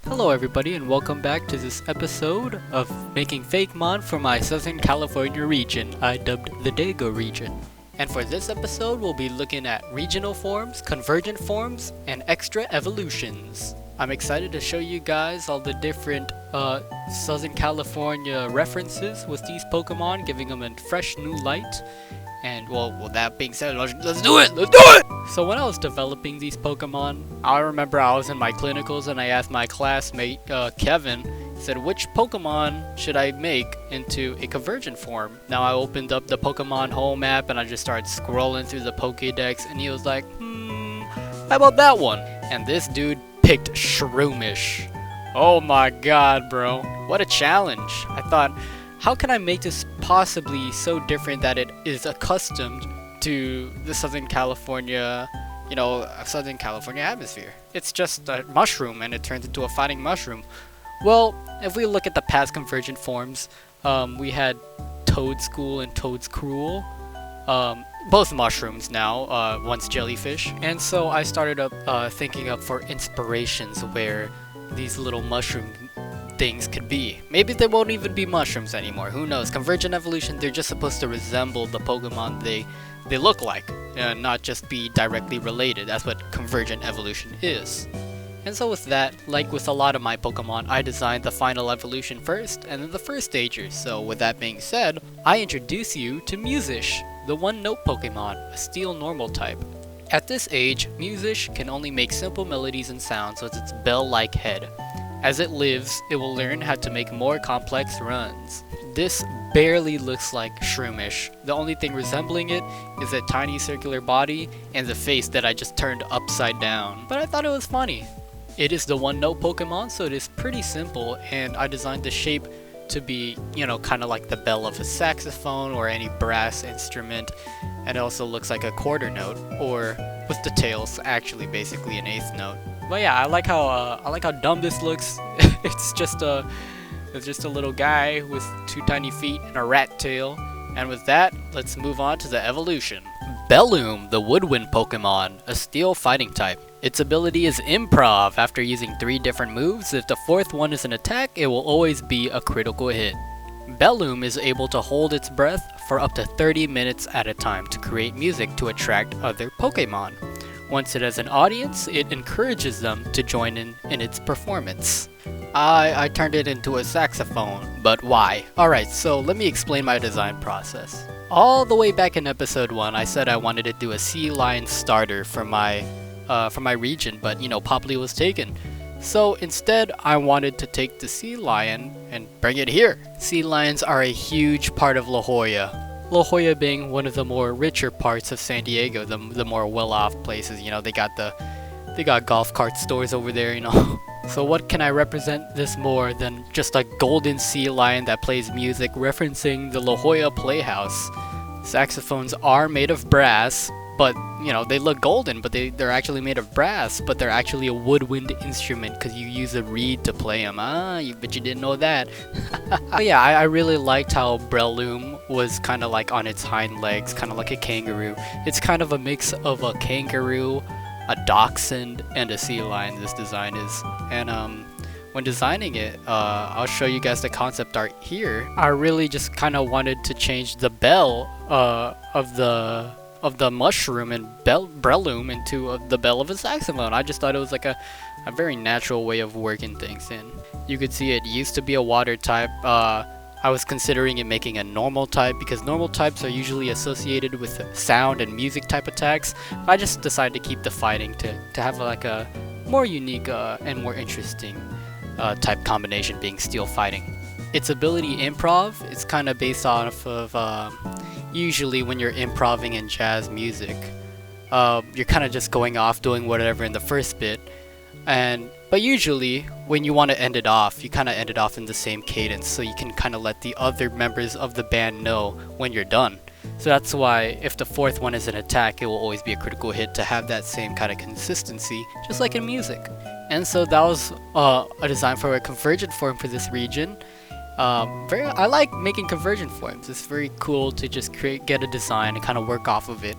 Hello everybody and welcome back to this episode of making fake mon for my Southern California region, I dubbed the Dago region. And for this episode we'll be looking at regional forms, convergent forms, and extra evolutions. I'm excited to show you guys all the different Southern California references with these Pokemon, giving them a fresh new light. And well, with that being said, let's do it! Let's do it! So when I was developing these Pokemon, I remember I was in my clinicals and I asked my classmate, Kevin, said, which Pokemon should I make into a convergent form? Now I opened up the Pokemon home app and I just started scrolling through the Pokédex and he was like, how about that one? And this dude picked Shroomish. Oh my god, bro. What a challenge. I thought, how can I make this possibly so different that it is accustomed to the Southern California, Southern California atmosphere? It's just a mushroom and it turns into a fighting mushroom. Well, if we look at the past convergent forms, we had Toadschool and Toadscruel, both mushrooms now, once jellyfish. And so I started up thinking up for inspirations where these little mushroom things could be. Maybe they won't even be mushrooms anymore, who knows. Convergent evolution, they're just supposed to resemble the Pokemon they look like, not just be directly related. That's what convergent evolution is. And so with that, like with a lot of my Pokemon, I designed the final evolution first, and then the first stagers. So with that being said, I introduce you to Musish, the one-note Pokemon, a steel normal type. At this age, Musish can only make simple melodies and sounds with its bell-like head. As it lives, it will learn how to make more complex runs. This barely looks like Shroomish. The only thing resembling it is a tiny circular body and the face that I just turned upside down. But I thought it was funny. It is the one-note Pokemon, so it is pretty simple, and I designed the shape to be, kind of like the bell of a saxophone or any brass instrument, and it also looks like a quarter note, or with the tails actually basically an eighth note. But yeah, I like how dumb this looks. It's just a little guy with two tiny feet and a rat tail. And with that, let's move on to the evolution. Belloom, the woodwind Pokemon, a steel fighting type. Its ability is Improv. After using 3 different moves, if the 4th one is an attack, it will always be a critical hit. Belloom is able to hold its breath for up to 30 minutes at a time to create music to attract other Pokemon. Once it has an audience, it encourages them to join in its performance. I turned it into a saxophone, but why? Alright, so let me explain my design process. All the way back in episode 1, I said I wanted to do a sea lion starter for my region, but Popley was taken. So instead, I wanted to take the sea lion and bring it here. Sea lions are a huge part of La Jolla. La Jolla being one of the more richer parts of San Diego, the more well-off places. They got golf cart stores over there. So what can I represent this more than just a golden sea lion that plays music referencing the La Jolla Playhouse? Saxophones are made of brass, but they look golden, but they're actually made of brass, but they're actually a woodwind instrument because you use a reed to play them. But you didn't know that. But yeah, I really liked how Breloom was kind of like on its hind legs, kind of like a kangaroo. It's kind of a mix of a kangaroo, a dachshund, and a sea lion, this design is. And when designing it, I'll show you guys the concept art here. I really just kind of wanted to change the bell of the mushroom and Breloom into the bell of a saxophone. I just thought it was like a very natural way of working things in. You could see it used to be a water type. I was considering it making a normal type because normal types are usually associated with sound and music type attacks. I just decided to keep the fighting to have like a more unique and more interesting type combination, being steel fighting. Its ability Improv is kind of based off of usually when you're improving in jazz music, you're kind of just going off doing whatever in the first bit, but usually when you want to end it off, you kind of end it off in the same cadence, so you can kind of let the other members of the band know when you're done. So that's why if the 4th one is an attack, it will always be a critical hit to have that same kind of consistency, just like in music. And so that was a design for a convergent form for this region. I like making convergent forms. It's very cool to just get a design and kind of work off of it.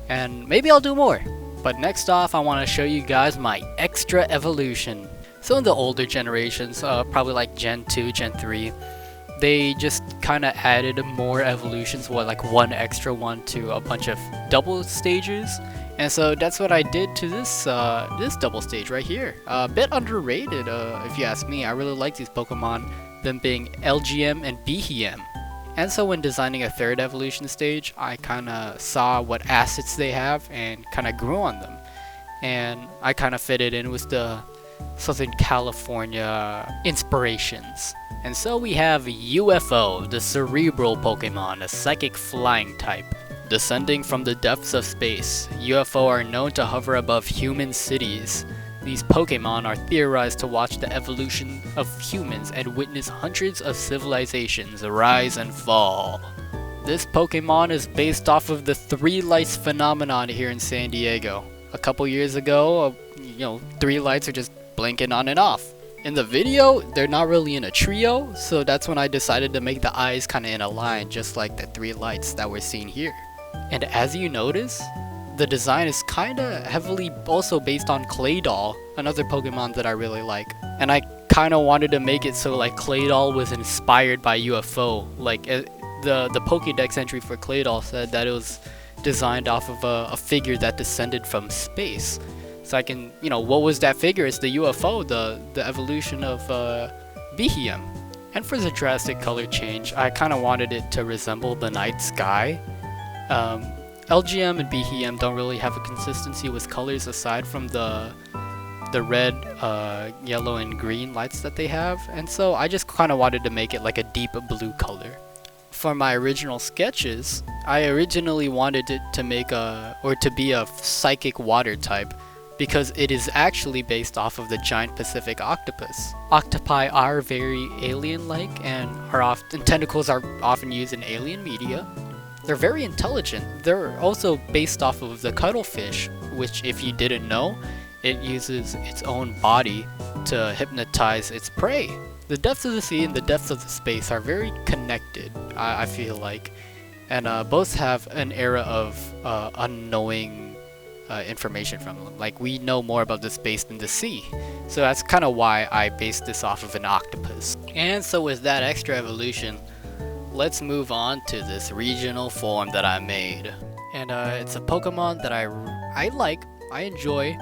And maybe I'll do more. But next off, I want to show you guys my extra evolution. So in the older generations, probably like Gen 2, Gen 3, they just kind of added more evolutions, like one extra one to a bunch of double stages. And so that's what I did to this double stage right here. A bit underrated, if you ask me. I really like these Pokemon, them being LGM and BHM. And so when designing a third evolution stage, I kind of saw what assets they have and kind of grew on them. And I kind of fitted in with the Southern California inspirations. And so we have UFO, the cerebral Pokemon, a psychic flying type. Descending from the depths of space, UFO are known to hover above human cities. These Pokemon are theorized to watch the evolution of humans and witness hundreds of civilizations rise and fall. This Pokemon is based off of the three lights phenomenon here in San Diego. A couple years ago, three lights are just blinking on and off. In the video, they're not really in a trio, so that's when I decided to make the eyes kind of in a line, just like the three lights that we're seeing here. And as you notice, the design is kind of heavily also based on Claydol, another Pokemon that I really like. And I kind of wanted to make it so like Claydol was inspired by UFO. Like the Pokédex entry for Claydol said that it was designed off of a figure that descended from space. So I can, what was that figure? It's the UFO, the evolution of BHM. And for the drastic color change, I kind of wanted it to resemble the night sky. LGM and BHM don't really have a consistency with colors aside from the red, yellow, and green lights that they have. And so I just kind of wanted to make it like a deep blue color. For my original sketches, I originally wanted it to be a psychic water type, because it is actually based off of the giant Pacific octopus. Octopi are very alien-like and tentacles are often used in alien media. They're very intelligent. They're also based off of the cuttlefish, which, if you didn't know, it uses its own body to hypnotize its prey. The depths of the sea and the depths of the space are very connected, I feel like, and both have an era of unknowing information from them. Like, we know more about the space than the sea. So that's kind of why I based this off of an octopus. And so with that extra evolution, let's move on to this regional form that I made. And it's a Pokemon that I like, I enjoy,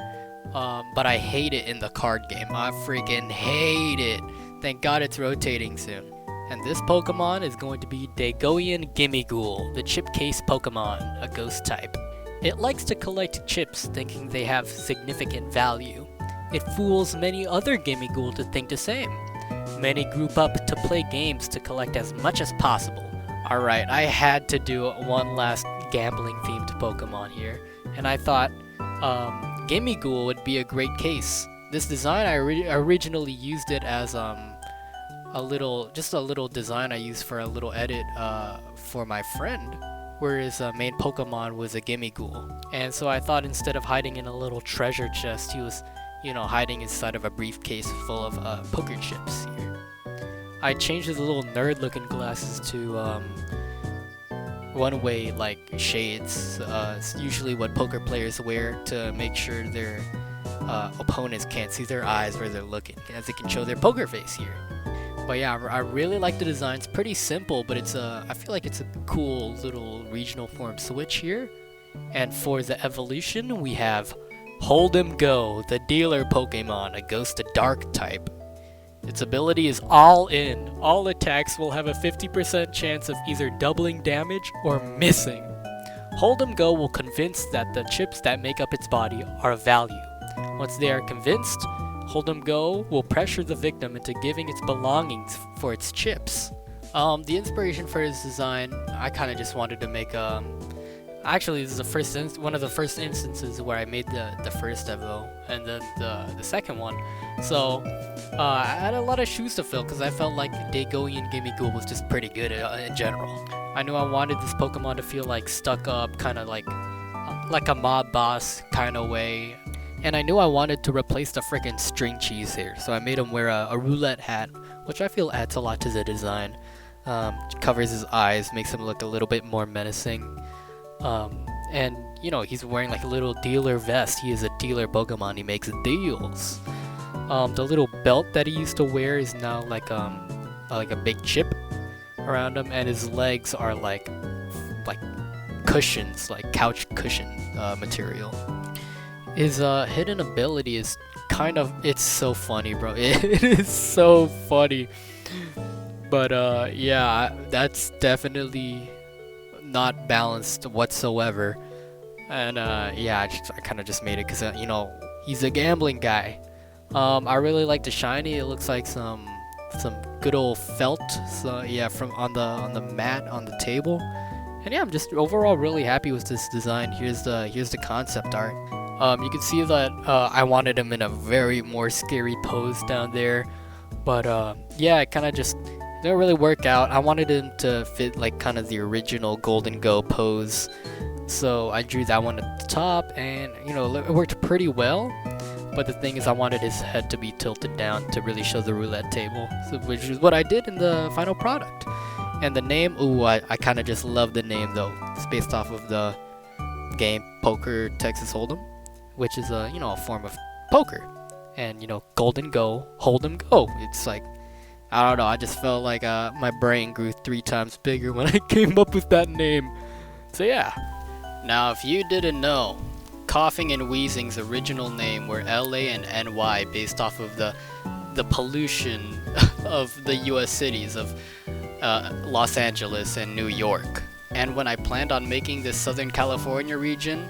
but I hate it in the card game. I freaking hate it. Thank God it's rotating soon. And this Pokemon is going to be Dagoian Gimmighoul, the chip case Pokemon, a ghost type. It likes to collect chips thinking they have significant value. It fools many other Gimmighoul to think the same. Many group up to play games to collect as much as possible. Alright, I had to do one last gambling themed Pokemon here, and I thought Gimmighoul would be a great case. This design, I originally used it as a little design I used for a little edit for my friend, where his main Pokemon was a Gimmighoul. And so I thought instead of hiding in a little treasure chest, he was, hiding inside of a briefcase full of poker chips here. I changed his little nerd-looking glasses to one-way like shades. It's usually what poker players wear to make sure their opponents can't see their eyes where they're looking, as they can show their poker face here. But yeah, I really like the design. It's pretty simple, but I feel like it's a cool little regional form switch here. And for the evolution, we have Hold'em Go, the dealer Pokemon, a Ghost to Dark type. Its ability is All In. All attacks will have a 50% chance of either doubling damage or missing. Hold'em Go will convince that the chips that make up its body are of value. Once they are convinced, Hold'em Go will pressure the victim into giving its belongings for its chips. The inspiration for his design, I kind of just wanted to make actually, this is one of the first instances where I made the first Evo, and then the second one. So I had a lot of shoes to fill, because I felt like Dagoian Gimmighoul was just pretty good in general. I knew I wanted this Pokemon to feel like stuck up, kind of like a mob boss kind of way. And I knew I wanted to replace the freaking string cheese here, so I made him wear a roulette hat, which I feel adds a lot to the design. Covers his eyes, makes him look a little bit more menacing. And he's wearing like a little dealer vest. He is a dealer Pokemon, he makes deals. The little belt that he used to wear is now like a big chip around him, and his legs are like cushions, like couch cushion material. His hidden ability is it's so funny, bro. It is so funny. But yeah, that's definitely not balanced whatsoever. And yeah, I kind of just made it because he's a gambling guy. I really like the shiny. It looks like some good old felt. So yeah, from on the mat on the table. And yeah, I'm just overall really happy with this design. Here's the concept art. You can see that I wanted him in a very more scary pose down there, but yeah, it kind of just didn't really work out. I wanted him to fit like kind of the original Golden Go pose, so I drew that one at the top, and it worked pretty well. But the thing is, I wanted his head to be tilted down to really show the roulette table, which is what I did in the final product. And the name, ooh, I kind of just love the name though. It's based off of the game Poker Texas Hold'em, which is a form of poker. And Golden Go, Hold'em Go. It's like, I don't know, I just felt like my brain grew 3 times bigger when I came up with that name. So yeah. Now, if you didn't know, Coughing and Wheezing's original name were LA and NY, based off of the pollution of the US cities of Los Angeles and New York. And when I planned on making this Southern California region,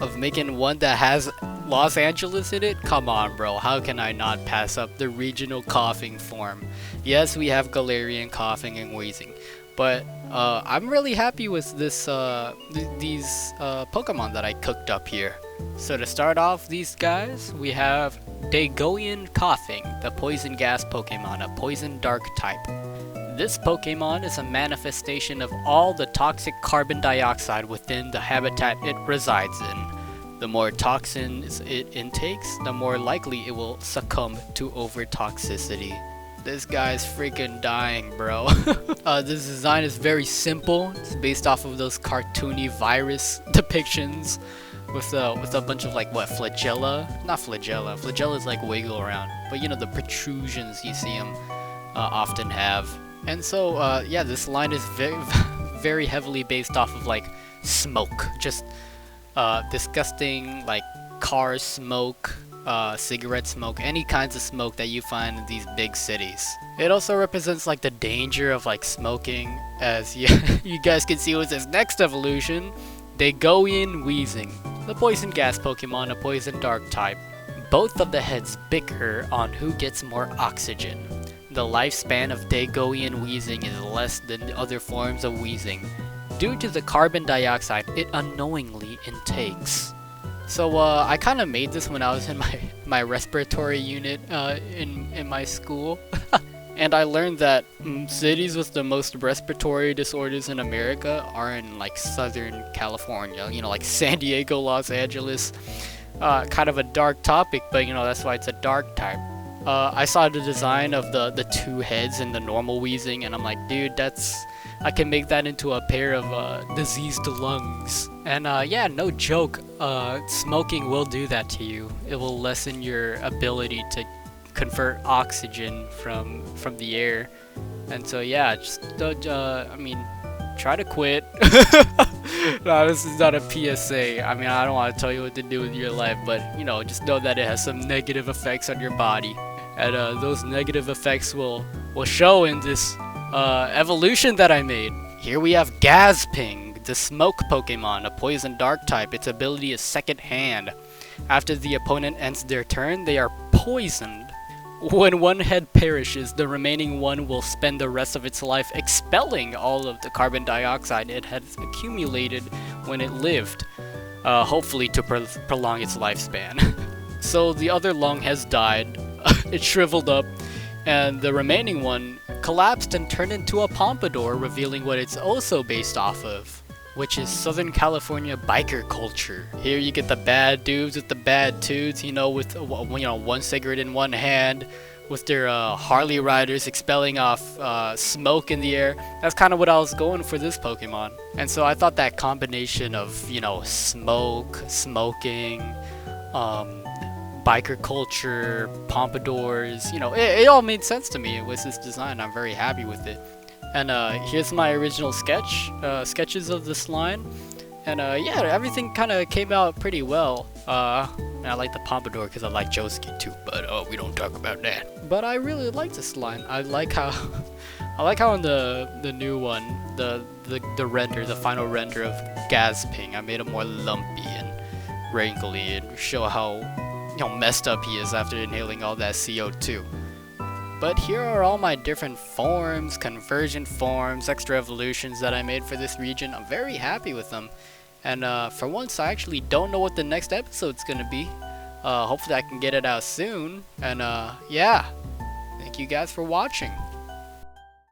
of making one that has Los Angeles in it, come on bro, how can I not pass up the regional coughing form? Yes, we have Galarian coughing and wheezing, but I'm really happy with this these Pokemon that I cooked up here. So to start off these guys, we have Dagoian Coughing, the poison gas Pokemon, a poison dark type. This Pokemon is a manifestation of all the toxic carbon dioxide within the habitat it resides in. The more toxins it intakes, the more likely it will succumb to overtoxicity. This guy's freaking dying, bro. This design is very simple. It's based off of those cartoony virus depictions with a bunch of flagella? Not flagella. Flagella is like wiggle around, but the protrusions you see them often have. And so yeah, this line is very very heavily based off of like smoke, just disgusting like car smoke, cigarette smoke, any kinds of smoke that you find in these big cities. It also represents like the danger of like smoking, as you guys can see with this next evolution, Dagoian Wheezing, the poison gas Pokemon, a poison dark type. Both of the heads bicker on who gets more oxygen. The lifespan of Dagoian Wheezing is less than the other forms of wheezing, due to the carbon dioxide it unknowingly intakes. So I kind of made this when I was in my respiratory unit in my school. And I learned that cities with the most respiratory disorders in America are in like Southern California, like San Diego, Los Angeles. Kind of a dark topic, but that's why it's a dark type. I saw the design of the 2 heads and the normal wheezing, and I'm like, dude, I can make that into a pair of diseased lungs. And yeah, no joke, smoking will do that to you. It will lessen your ability to convert oxygen from the air. And so yeah, just try to quit. No, this is not a PSA. I don't want to tell you what to do with your life, but just know that it has some negative effects on your body. And those negative effects will show in this evolution that I made. Here we have Gazping, the smoke Pokemon, a poison dark type. Its ability is second hand. After the opponent ends their turn, they are poisoned. When one head perishes, the remaining one will spend the rest of its life expelling all of the carbon dioxide it has accumulated when it lived, hopefully to prolong its lifespan. So the other lung has died, it shriveled up, and the remaining one collapsed and turned into a pompadour, revealing what it's also based off of, which is Southern California biker culture. Here you get the bad dudes with the bad toots, with one cigarette in one hand, with their Harley riders expelling off smoke in the air. That's kind of what I was going for this Pokemon. And so I thought that combination of, smoke, smoking, biker culture, pompadours, you know, it all made sense to me. It was this design. I'm very happy with it. And here's my original sketches of this line. And yeah, everything kind of came out pretty well. And I like the pompadour because I like Josuke too, but we don't talk about that. But I really like this line. I like how I like how in the new one, the render, the final render of Gasping, I made him more lumpy and wrinkly and show how, you know, messed up he is after inhaling all that CO2. But here are all my different forms, conversion forms, extra evolutions that I made for this region. I'm very happy with them. And for once, I actually don't know what the next episode's gonna be. Hopefully I can get it out soon. And yeah, thank you guys for watching.